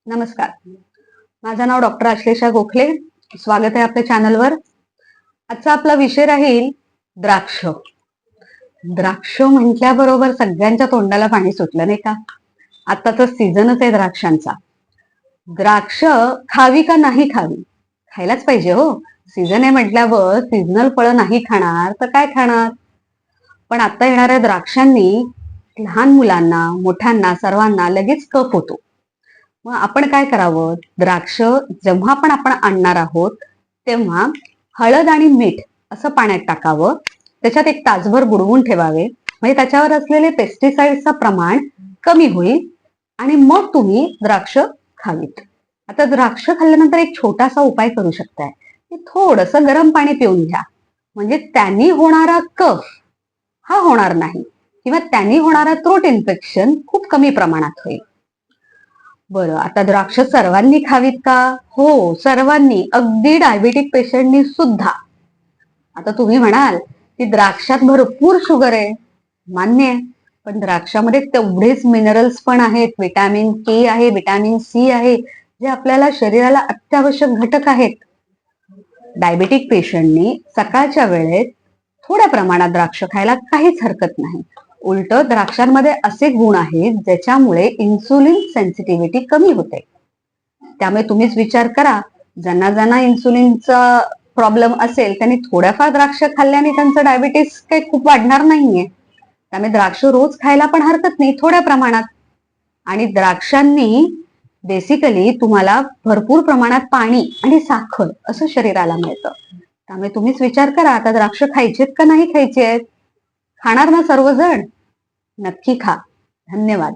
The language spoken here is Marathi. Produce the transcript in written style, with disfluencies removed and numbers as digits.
नमस्कार. माझं नाव डॉक्टर आश्लेषा गोखले. स्वागत आहे आपल्या चॅनलवर. आजचा आपला विषय राहील द्राक्ष. द्राक्ष म्हटल्याबरोबर सगळ्यांच्या तोंडाला पाणी सुटलं नाही का? आताचा सीझनच आहे द्राक्षांचा. द्राक्ष खावी का नाही खावी? खायलाच पाहिजे हो. सीझन आहे म्हटल्यावर सीझनल फळं नाही खाणार तर काय खाणार? पण आता येणाऱ्या द्राक्षांनी लहान मुलांना, मोठ्यांना, सर्वांना लगेच कफ होतो. मग आपण काय करावं? द्राक्ष जेव्हा पण आपण आणणार आहोत तेव्हा हळद आणि मीठ असं पाण्यात टाकावं. त्याच्यात एक तासभर बुडवून ठेवावे, म्हणजे त्याच्यावर असलेले पेस्टिसाइडचं प्रमाण कमी होईल आणि मग तुम्ही द्राक्ष खावीत. आता द्राक्ष खाल्ल्यानंतर एक छोटासा उपाय करू शकताय की थोडंसं गरम पाणी पिऊन घ्या, म्हणजे त्यांनी होणारा कफ हा होणार नाही किंवा त्यांनी होणारा थ्रोट इन्फेक्शन खूप कमी प्रमाणात होईल. बरं, आता द्राक्ष सर्वांनी खावीत का? हो, सर्वांनी, अगदी डायबेटिक पेशंटनी सुद्धा. आता तुम्ही म्हणाल की द्राक्षात भरपूर शुगर आहे. मान्य आहे, पण द्राक्षामध्ये तेवढेच मिनरल्स पण आहेत, विटॅमिन के आहे, विटॅमिन सी आहे, जे आपल्याला शरीराला अत्यावश्यक घटक आहेत. डायबेटिक पेशंटनी सकाळच्या वेळेत थोड्या प्रमाणात द्राक्ष खायला काहीच हरकत नाही. उलट द्राक्षांमध्ये असे गुण आहेत ज्याच्यामुळे इन्सुलिन सेन्सिटिव्हिटी कमी होते. त्यामुळे तुम्हीच विचार करा, ज्यांना ज्यांना इन्सुलिनचा प्रॉब्लेम असेल त्यांनी थोड्याफार द्राक्ष खाल्ल्याने त्यांचं डायबिटीस काही खूप वाढणार नाहीये. त्यामुळे द्राक्ष रोज खायला पण हरकत नाही, थोड्या प्रमाणात. आणि द्राक्षांनी बेसिकली तुम्हाला भरपूर प्रमाणात पाणी आणि साखर असं शरीराला मिळतं. त्यामुळे तुम्हीच विचार करा, आता द्राक्ष खायचेत का नाही खायचे आहेत? खाणार ना सर्वजण? नक्की खा. धन्यवाद.